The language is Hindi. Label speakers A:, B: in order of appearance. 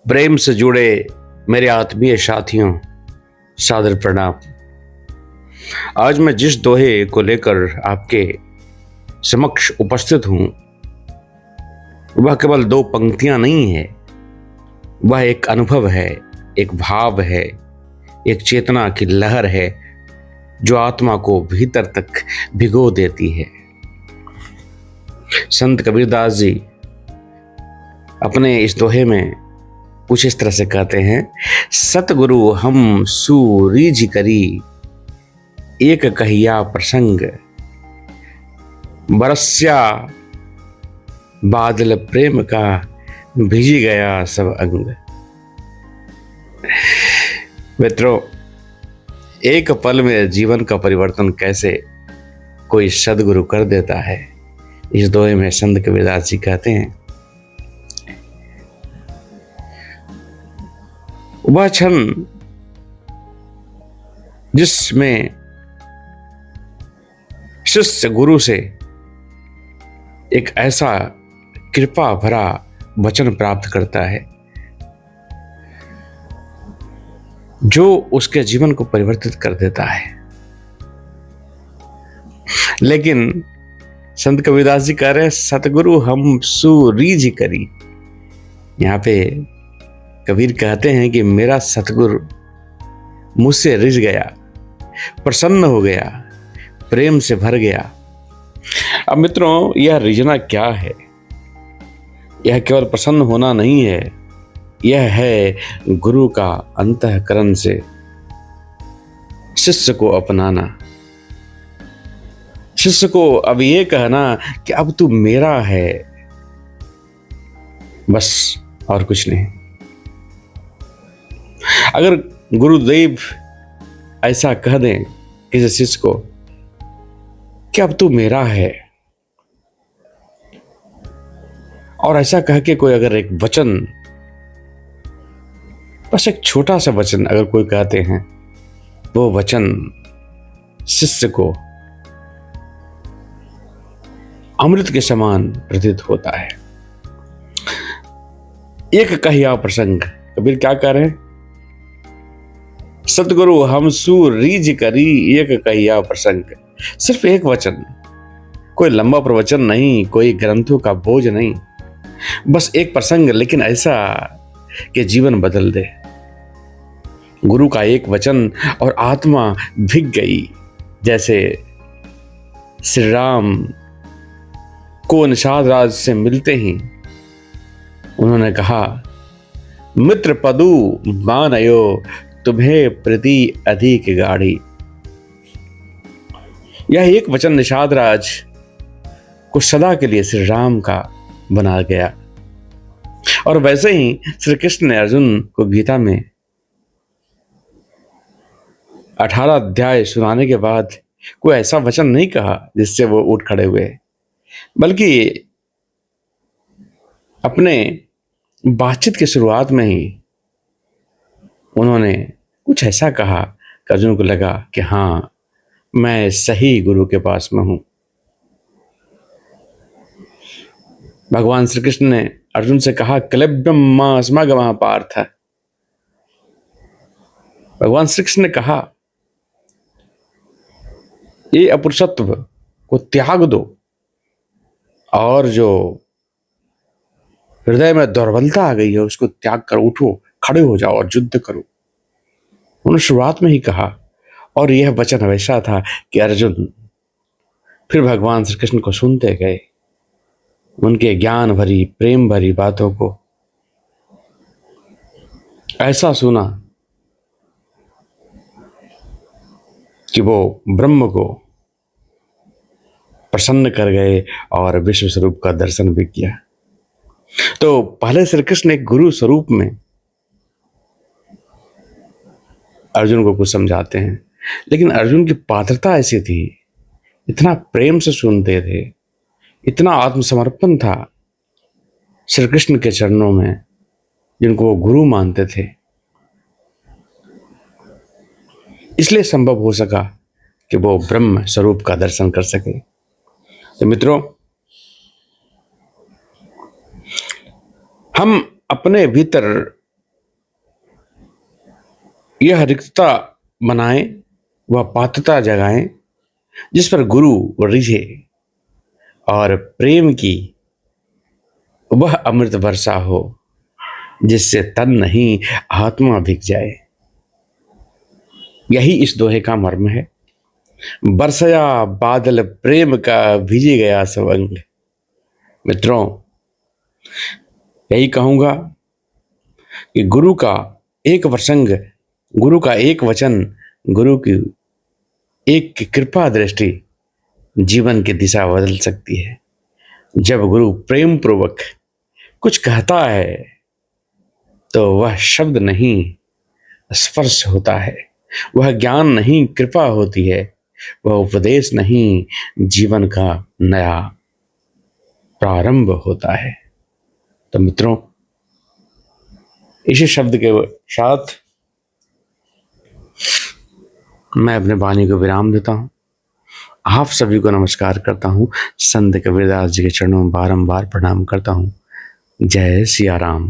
A: प्रेम से जुड़े मेरे आत्मीय साथियों, सादर प्रणाम। आज मैं जिस दोहे को लेकर आपके समक्ष उपस्थित हूं, वह केवल दो पंक्तियां नहीं है, वह एक अनुभव है, एक भाव है, एक चेतना की लहर है जो आत्मा को भीतर तक भिगो देती है। संत कबीरदास जी अपने इस दोहे में कुछ इस तरह से कहते हैं, सतगुरु हम सुरीज करी, एक कहिया प्रसंग, बरस्या बादल प्रेम का, भिज गया सब अंग। मित्रों, एक पल में जीवन का परिवर्तन कैसे कोई सदगुरु कर देता है, इस दोहे में संत कबीरदास जी कहते हैं। वह क्षण जिसमें शिष्य गुरु से एक ऐसा कृपा भरा वचन प्राप्त करता है जो उसके जीवन को परिवर्तित कर देता है। लेकिन संत कबीरदास जी कह रहे हैं, सतगुरु हम सुरीज करी। यहां पे कबीर कहते हैं कि मेरा सतगुरु मुझसे रिझ गया, प्रसन्न हो गया, प्रेम से भर गया। अब मित्रों, यह रिझना क्या है? यह केवल प्रसन्न होना नहीं है, यह है गुरु का अंतःकरण से शिष्य को अपनाना, शिष्य को अब ये कहना कि अब तू मेरा है, बस और कुछ नहीं। अगर गुरुदेव ऐसा कह दें किसी शिष्य को कि अब तू मेरा है, और ऐसा कह के कोई अगर एक वचन, बस एक छोटा सा वचन अगर कोई कहते हैं, वो वचन शिष्य को अमृत के समान प्रतीत होता है। एक कहिया प्रसंग, कबीर क्या कह रहे हैं? सतगुरु हम सुरीज करी, एक कहिया प्रसंग। सिर्फ एक वचन, कोई लंबा प्रवचन नहीं, कोई ग्रंथों का बोझ नहीं, बस एक प्रसंग, लेकिन ऐसा कि जीवन बदल दे। गुरु का एक वचन और आत्मा भीग गई। जैसे श्री राम को निषाद राज से मिलते ही उन्होंने कहा, मित्र पदु मानयो, तुम्हें प्रति अधिक गाढ़ी। यह एक वचन निषाद राज को सदा के लिए श्री राम का बना गया। और वैसे ही श्री कृष्ण ने अर्जुन को गीता में 18 अध्याय सुनाने के बाद कोई ऐसा वचन नहीं कहा जिससे वो उठ खड़े हुए, बल्कि अपने बातचीत की शुरुआत में ही उन्होंने कुछ ऐसा कहा कि अर्जुन को लगा कि हाँ, मैं सही गुरु के पास में हूं। भगवान श्री कृष्ण ने अर्जुन से कहा, क्लैब्यम मां स्मगमा पार्थ। भगवान श्री कृष्ण ने कहा, ये अपरुषत्व को त्याग दो और जो हृदय में दुर्बलता आ गई है उसको त्याग कर उठो, खड़े हो जाओ और युद्ध करो। उन्होंने शुरुआत में ही कहा, और यह वचन वैसा था कि अर्जुन फिर भगवान श्री कृष्ण को सुनते गए, उनके ज्ञान भरी, प्रेम भरी बातों को ऐसा सुना कि वो ब्रह्म को प्रसन्न कर गए और विश्व स्वरूप का दर्शन भी किया। तो पहले श्री कृष्ण एक गुरु स्वरूप में अर्जुन को कुछ समझाते हैं, लेकिन अर्जुन की पात्रता ऐसी थी, इतना प्रेम से सुनते थे, इतना आत्मसमर्पण था श्री कृष्ण के चरणों में, जिनको वो गुरु मानते थे, इसलिए संभव हो सका कि वो ब्रह्म स्वरूप का दर्शन कर सके। तो मित्रों, हम अपने भीतर यह रिक्तता बनाए, वह पात्रता जगाएं जिस पर गुरु रिझे और प्रेम की वह अमृत वर्षा हो जिससे तन नहीं आत्मा भीग जाए। यही इस दोहे का मर्म है। बरसया बादल प्रेम का भीजे गया सब अंग। मित्रों, यही कहूंगा कि गुरु का एक प्रसंग, गुरु का एक वचन, गुरु की एक कृपा दृष्टि जीवन की दिशा बदल सकती है। जब गुरु प्रेम पूर्वक कुछ कहता है तो वह शब्द नहीं स्पर्श होता है, वह ज्ञान नहीं कृपा होती है, वह उपदेश नहीं जीवन का नया प्रारंभ होता है। तो मित्रों, इसी शब्द के साथ मैं अपने वाणी को विराम देता हूँ। आप सभी को नमस्कार करता हूँ। संत कबीरदास जी के चरणों में बारंबार प्रणाम करता हूँ। जय सिया राम।